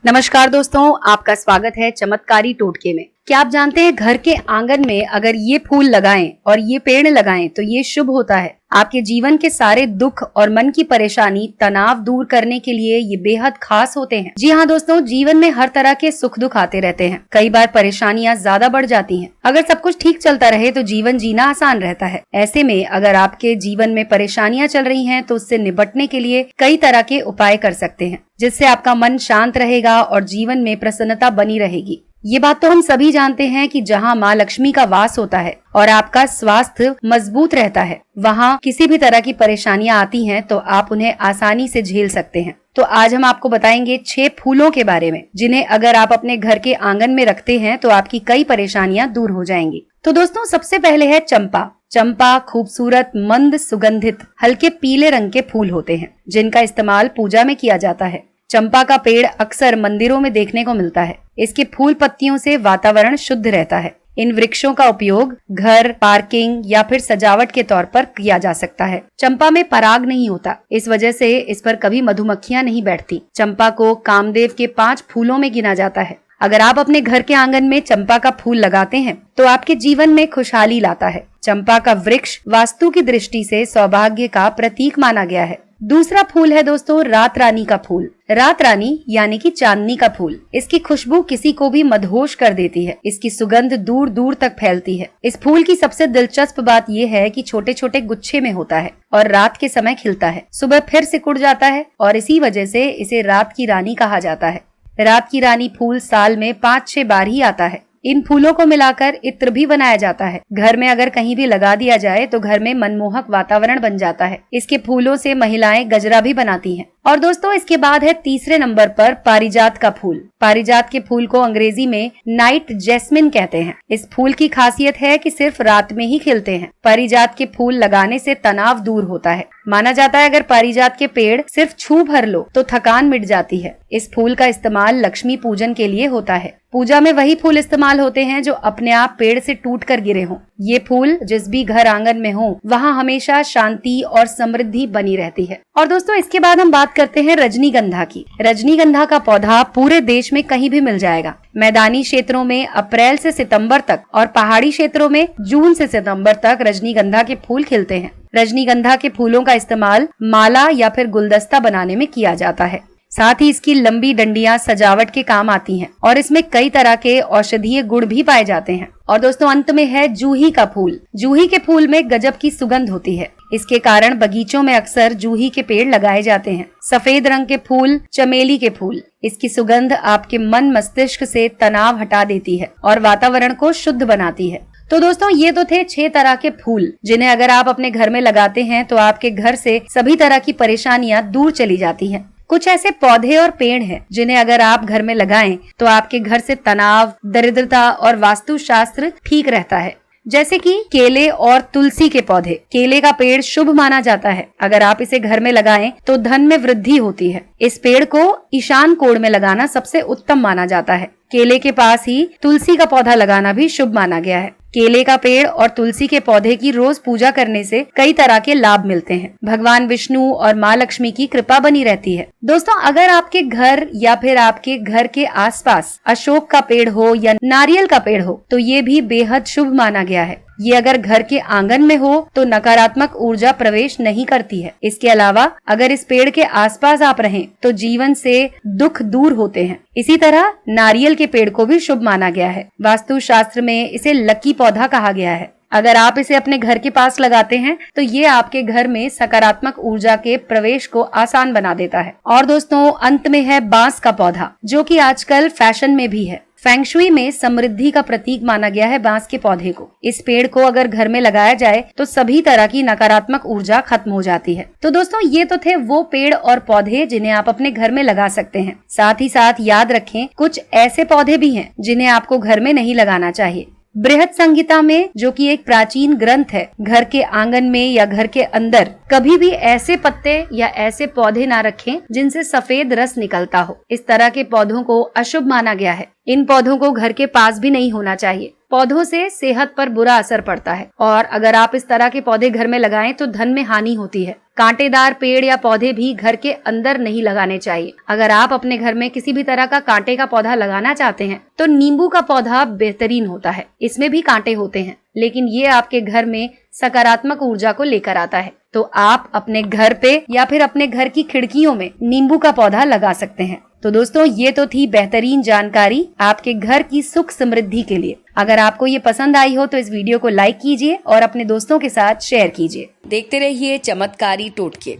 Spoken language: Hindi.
नमस्कार दोस्तों, आपका स्वागत है चमत्कारी टोटके में। क्या आप जानते हैं घर के आंगन में अगर ये फूल लगाएं और ये पेड़ लगाएं तो ये शुभ होता है। आपके जीवन के सारे दुख और मन की परेशानी, तनाव दूर करने के लिए ये बेहद खास होते हैं। जी हाँ दोस्तों, जीवन में हर तरह के सुख दुख आते रहते हैं। कई बार परेशानियां ज्यादा बढ़ जाती हैं। अगर सब कुछ ठीक चलता रहे तो जीवन जीना आसान रहता है। ऐसे में अगर आपके जीवन में परेशानियां चल रही हैं तो उससे निपटने के लिए कई तरह के उपाय कर सकते हैं, जिससे आपका मन शांत रहेगा और जीवन में प्रसन्नता बनी रहेगी। ये बात तो हम सभी जानते हैं कि जहाँ माँ लक्ष्मी का वास होता है और आपका स्वास्थ्य मजबूत रहता है, वहाँ किसी भी तरह की परेशानियां आती हैं तो आप उन्हें आसानी से झेल सकते हैं। तो आज हम आपको बताएंगे 6 फूलों के बारे में, जिन्हें अगर आप अपने घर के आंगन में रखते हैं तो आपकी कई परेशानियां दूर हो जाएंगी। तो दोस्तों, सबसे पहले है चंपा। चंपा खूबसूरत, मंद, सुगंधित, हल्के पीले रंग के फूल होते हैं, जिनका इस्तेमाल पूजा में किया जाता है। चंपा का पेड़ अक्सर मंदिरों में देखने को मिलता है। इसके फूल पत्तियों से वातावरण शुद्ध रहता है। इन वृक्षों का उपयोग घर, पार्किंग या फिर सजावट के तौर पर किया जा सकता है। चंपा में पराग नहीं होता, इस वजह से इस पर कभी मधुमक्खियां नहीं बैठती। चंपा को कामदेव के 5 फूलों में गिना जाता है। अगर आप अपने घर के आंगन में चंपा का फूल लगाते हैं तो आपके जीवन में खुशहाली लाता है। चंपा का वृक्ष वास्तु की दृष्टि से सौभाग्य का प्रतीक माना गया है। दूसरा फूल है दोस्तों रात रानी का फूल। रात रानी यानी कि चांदनी का फूल। इसकी खुशबू किसी को भी मदहोश कर देती है। इसकी सुगंध दूर दूर तक फैलती है। इस फूल की सबसे दिलचस्प बात यह है कि छोटे छोटे गुच्छे में होता है और रात के समय खिलता है, सुबह फिर सिकुड़ जाता है और इसी वजह से इसे रात की रानी कहा जाता है। रात की रानी फूल साल में 5-6 बार ही आता है। इन फूलों को मिलाकर इत्र भी बनाया जाता है। घर में अगर कहीं भी लगा दिया जाए तो घर में मनमोहक वातावरण बन जाता है। इसके फूलों से महिलाएं गजरा भी बनाती हैं। और दोस्तों, इसके बाद है तीसरे नंबर पर पारिजात का फूल। पारिजात के फूल को अंग्रेजी में नाइट जैस्मिन कहते हैं। इस फूल की खासियत है कि सिर्फ रात में ही खिलते हैं। पारिजात के फूल लगाने से तनाव दूर होता है। माना जाता है अगर पारिजात के पेड़ सिर्फ छू भर लो तो थकान मिट जाती है। इस फूल का इस्तेमाल लक्ष्मी पूजन के लिए होता है। पूजा में वही फूल इस्तेमाल होते हैं जो अपने आप पेड़ से टूट कर गिरे हों। ये फूल जिस भी घर आंगन में हो वहाँ हमेशा शांति और समृद्धि बनी रहती है। और दोस्तों, इसके बाद हम बात करते हैं रजनीगंधा की। रजनीगंधा का पौधा पूरे देश में कहीं भी मिल जाएगा। मैदानी क्षेत्रों में अप्रैल से सितंबर तक और पहाड़ी क्षेत्रों में जून से सितंबर तक रजनीगंधा के फूल खिलते हैं। रजनीगंधा के फूलों का इस्तेमाल माला या फिर गुलदस्ता बनाने में किया जाता है। साथ ही इसकी लंबी डंडियां सजावट के काम आती हैं और इसमें कई तरह के औषधीय गुण भी पाए जाते हैं। और दोस्तों, अंत में है जूही का फूल। जूही के फूल में गजब की सुगंध होती है। इसके कारण बगीचों में अक्सर जूही के पेड़ लगाए जाते हैं। सफेद रंग के फूल चमेली के फूल। इसकी सुगंध आपके मन मस्तिष्क से तनाव हटा देती है और वातावरण को शुद्ध बनाती है। तो दोस्तों, ये तो थे 6 तरह के फूल, जिन्हें अगर आप अपने घर में लगाते हैं तो आपके घर से सभी तरह की परेशानियां दूर चली जाती हैं। कुछ ऐसे पौधे और पेड़ हैं जिन्हें अगर आप घर में लगाएं तो आपके घर से तनाव, दरिद्रता और वास्तुशास्त्र ठीक रहता है। जैसे कि केले और तुलसी के पौधे। केले का पेड़ शुभ माना जाता है। अगर आप इसे घर में लगाएं तो धन में वृद्धि होती है। इस पेड़ को ईशान कोण में लगाना सबसे उत्तम माना जाता है। केले के पास ही तुलसी का पौधा लगाना भी शुभ माना गया है। केले का पेड़ और तुलसी के पौधे की रोज पूजा करने से कई तरह के लाभ मिलते हैं। भगवान विष्णु और माँ लक्ष्मी की कृपा बनी रहती है। दोस्तों, अगर आपके घर या फिर आपके घर के आसपास अशोक का पेड़ हो या नारियल का पेड़ हो तो ये भी बेहद शुभ माना गया है। ये अगर घर के आंगन में हो तो नकारात्मक ऊर्जा प्रवेश नहीं करती है। इसके अलावा अगर इस पेड़ के आसपास आप रहें तो जीवन से दुख दूर होते हैं। इसी तरह नारियल के पेड़ को भी शुभ माना गया है। वास्तु शास्त्र में इसे लकी पौधा कहा गया है। अगर आप इसे अपने घर के पास लगाते हैं तो ये आपके घर में सकारात्मक ऊर्जा के प्रवेश को आसान बना देता है। और दोस्तों, अंत में है बांस का पौधा, जो कि आजकल फैशन में भी है। फेंगशुई में समृद्धि का प्रतीक माना गया है बांस के पौधे को। इस पेड़ को अगर घर में लगाया जाए तो सभी तरह की नकारात्मक ऊर्जा खत्म हो जाती है। तो दोस्तों, ये तो थे वो पेड़ और पौधे जिन्हें आप अपने घर में लगा सकते हैं। साथ ही साथ याद रखें, कुछ ऐसे पौधे भी हैं जिन्हें आपको घर में नहीं लगाना चाहिए। बृहद संहिता में, जो कि एक प्राचीन ग्रंथ है, घर के आंगन में या घर के अंदर कभी भी ऐसे पत्ते या ऐसे पौधे ना रखें जिनसे सफेद रस निकलता हो। इस तरह के पौधों को अशुभ माना गया है। इन पौधों को घर के पास भी नहीं होना चाहिए। पौधों से सेहत पर बुरा असर पड़ता है और अगर आप इस तरह के पौधे घर में लगाएं तो धन में हानि होती है। कांटेदार पेड़ या पौधे भी घर के अंदर नहीं लगाने चाहिए। अगर आप अपने घर में किसी भी तरह का कांटे का पौधा लगाना चाहते हैं तो नींबू का पौधा बेहतरीन होता है। इसमें भी कांटे होते हैं लेकिन ये आपके घर में सकारात्मक ऊर्जा को लेकर आता है। तो आप अपने घर पे या फिर अपने घर की खिड़कियों में नींबू का पौधा लगा सकते हैं। तो दोस्तों ये तो थी बेहतरीन जानकारी आपके घर की सुख समृद्धि के लिए। अगर आपको ये पसंद आई हो तो इस वीडियो को लाइक कीजिए और अपने दोस्तों के साथ शेयर कीजिए। देखते रहिए चमत्कारी टोटके।